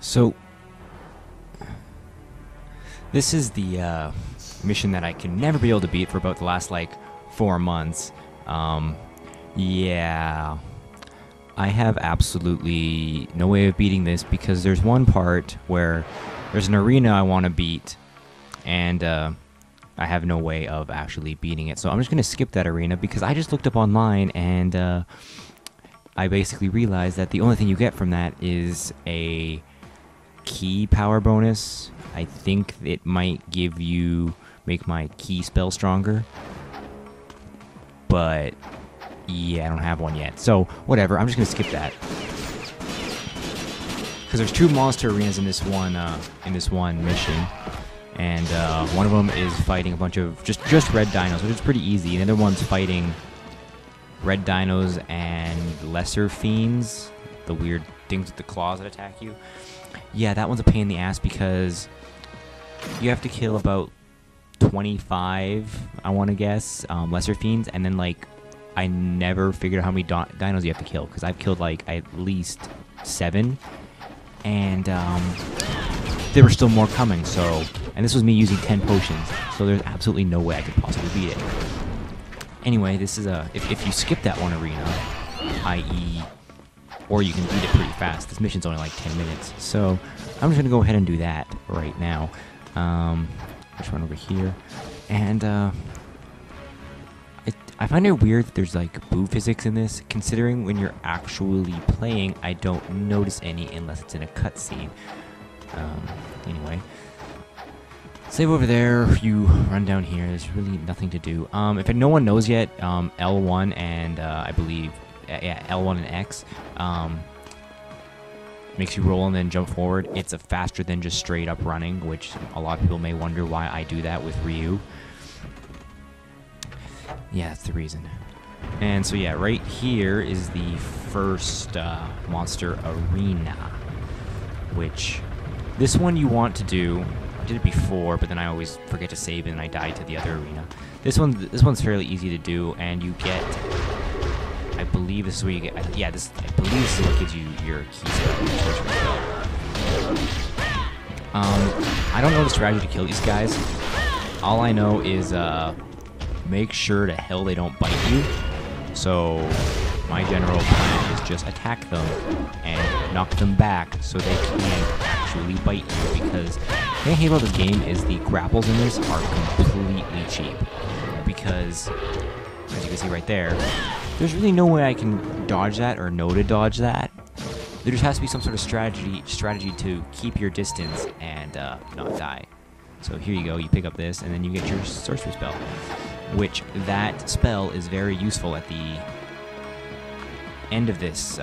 So, this is the mission that I can never be able to beat for about the last, like, 4 months. Yeah. I have absolutely no way of beating this because there's one part where there's an arena I want to beat, and I have no way of actually beating it. So I'm just going to skip that arena because I just looked up online, and I basically realized that the only thing you get from that is a key power bonus. I think it might make my key spell stronger, but yeah, I don't have one yet. So whatever, I'm just gonna skip that because there's 2 monster arenas in this one mission, and one of them is fighting a bunch of just red dinos, which is pretty easy. And the other one's fighting red dinos and lesser fiends, the weird things with the claws that attack you. Yeah, that one's a pain in the ass because you have to kill about 25, I want to guess, lesser fiends, and then, like, I never figured out how many dinos you have to kill, because I've killed, like, at least 7, and there were still more coming, so, and this was me using 10 potions, so there's absolutely no way I could possibly beat it. Anyway, this is if you skip that one arena, i.e., or you can beat it pretty fast. This mission's only like 10 minutes. So I'm just going to go ahead and do that right now. Just run over here. And I find it weird that there's like boo physics in this, considering when you're actually playing, I don't notice any unless it's in a cutscene. Anyway. Save over there, you run down here, there's really nothing to do. If no one knows yet, L1 and I believe L1 and X makes you roll and then jump forward. It's faster than just straight up running, which a lot of people may wonder why I do that with Ryu. Yeah, that's the reason. And so yeah, right here is the first monster arena, which this one you want to do. I did it before, but then I always forget to save it and I die to the other arena. This one's fairly easy to do, and you get, I believe this is where you get, I believe this is what gives you your key spell. I don't know the strategy to kill these guys. All I know is make sure to hell they don't bite you. So my general plan is just attack them and knock them back so they can't actually bite you, because the thing I hate about this game is the grapples in this are completely cheap, because as you can see right there, there's really no way I can dodge that or know to dodge that. There just has to be some sort of strategy to keep your distance and not die. So here you go, you pick up this and then you get your sorcery spell, which that spell is very useful at the end of this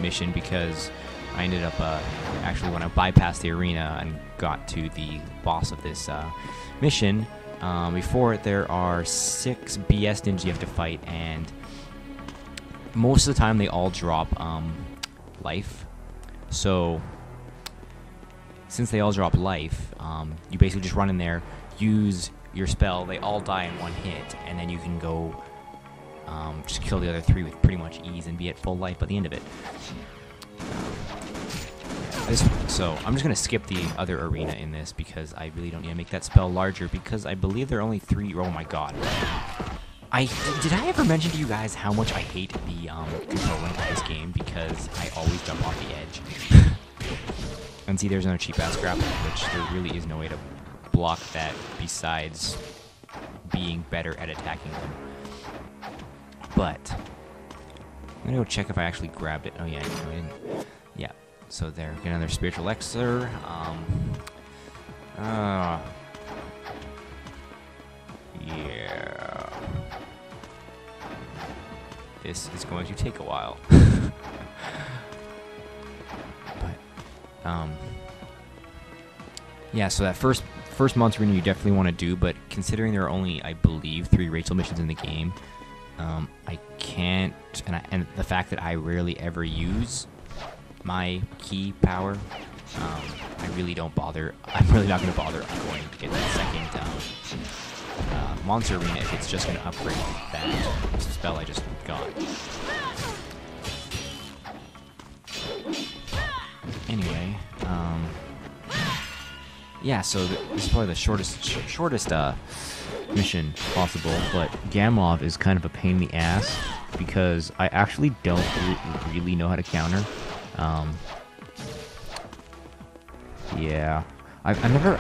mission, because I ended up actually, when I bypassed the arena and got to the boss of this mission, before it there are 6 BS ninjas you have to fight, and most of the time they all drop life. So since they all drop life, you basically just run in there, use your spell, they all die in one hit, and then you can go just kill the other 3 with pretty much ease and be at full life by the end of it. So I'm just going to skip the other arena in this because I really don't need to make that spell larger, because I believe there are only 3. Oh my god. Did I ever mention to you guys how much I hate the controlling of this game, because I always jump off the edge. And see, there's another cheap-ass grapple, which there really is no way to block that besides being better at attacking them. But I'm gonna go check if I actually grabbed it. Oh yeah, no, I didn't. Yeah. So there, get another spiritual elixir. Yeah. This is going to take a while. But yeah. So that first monster arena you definitely want to do, but considering there are only, I believe, 3 Rachel missions in the game, I can't, and the fact that I rarely ever use my key power, I really don't bother. I'm really not going to bother going to get that second monster arena if it's just going to upgrade that spell I just got. Anyway, yeah, so this is probably the shortest mission possible, but Gamov is kind of a pain in the ass because I actually don't really know how to counter. Yeah, I've never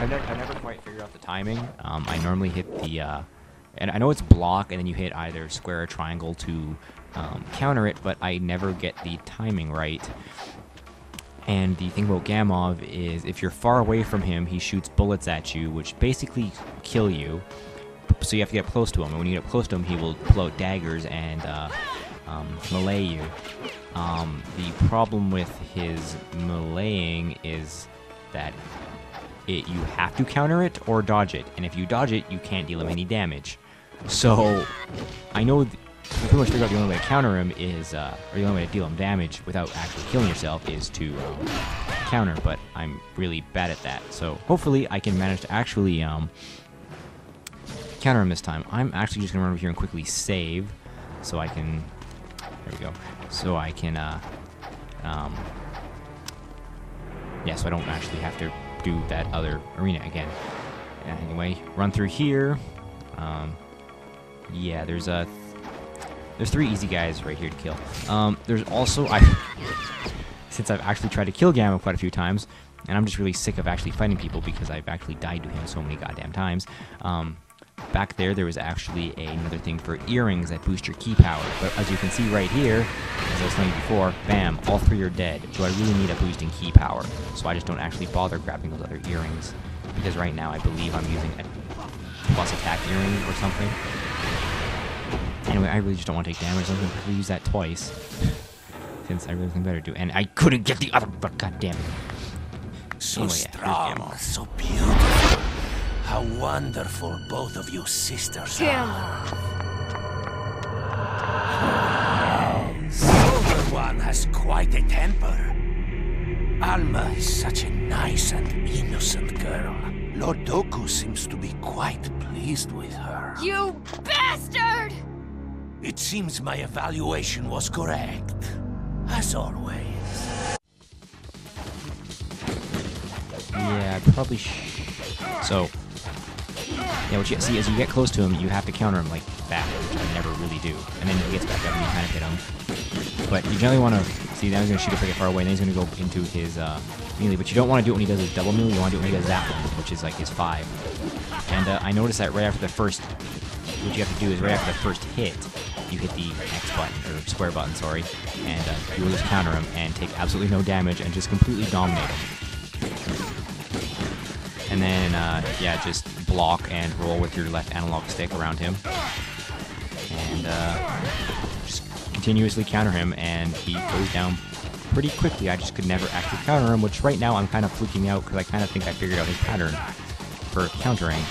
quite figured out the timing. I normally hit the and I know it's block, and then you hit either square or triangle to counter it, but I never get the timing right. And the thing about Gamov is if you're far away from him, he shoots bullets at you, which basically kill you. So you have to get close to him, and when you get close to him, he will pull out daggers and melee you. The problem with his meleeing is that you have to counter it or dodge it, and if you dodge it, you can't deal him any damage. So I know I pretty much figured out the only way to counter him is, or the only way to deal him damage without actually killing yourself is to counter, but I'm really bad at that. So hopefully I can manage to actually counter him this time. I'm actually just going to run over here and quickly save so I can, there we go, so I can, yeah, so I don't actually have to do that other arena again. Anyway, run through here. Yeah, there's 3 easy guys right here to kill. There's also, since I've actually tried to kill Gamma quite a few times, and I'm just really sick of actually fighting people because I've actually died to him so many goddamn times. Back there was actually another thing for earrings that boost your ki power. But as you can see right here, as I was telling you before, bam, all 3 are dead. So I really need a boosting ki power. So I just don't actually bother grabbing those other earrings. Because right now I believe I'm using a plus attack earring or something. Anyway, I really just don't want to take damage. I'm going to use that twice. Since I really think better to do. And I couldn't get the other, but goddamn it. So anyway, strong, so beautiful. How wonderful both of you sisters are. The older one has quite a temper. Alma is such a nice and innocent girl. Lord Doku seems to be quite pleased with her. You bastard! It seems my evaluation was correct. As always. Yeah, I probably So, yeah, what you see as you get close to him, you have to counter him like that, which I never really do. And then he gets back up and you kind of hit him. But you generally want to see that he's going to shoot it pretty far away, and then he's going to go into his melee. But you don't want to do it when he does his double melee. You want to do it when he does that one, which is like his 5. And I noticed that right after the first, what you have to do is right after the first hit, you hit the X button, or square button, sorry, and you will just counter him and take absolutely no damage and just completely dominate him. And then, yeah, just block and roll with your left analog stick around him. And just continuously counter him, and he goes down pretty quickly. I just could never actually counter him, which right now I'm kind of freaking out because I kind of think I figured out his pattern for countering.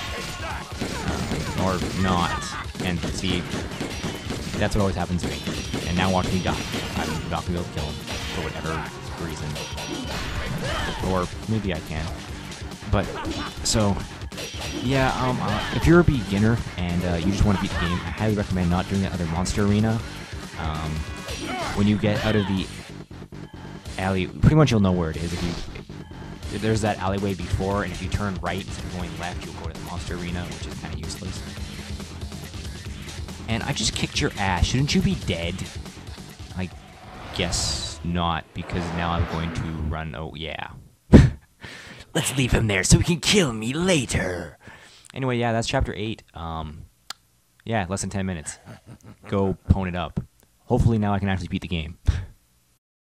Or not. And see, that's what always happens to me. And now watch me die. I'm not going to be able to kill him for whatever reason. Or maybe I can. But, so, yeah, if you're a beginner and you just want to beat the game, I highly recommend not doing that other monster arena. When you get out of the alley, pretty much you'll know where it is. If there's that alleyway before, and if you turn right instead of going left, you'll go to the monster arena, which is kind of useless. And I just kicked your ass. Shouldn't you be dead? I guess not, because now I'm going to run. Oh, yeah. Let's leave him there so he can kill me later. Anyway, yeah, that's chapter 8. Yeah, less than 10 minutes. Go pwn it up. Hopefully now I can actually beat the game.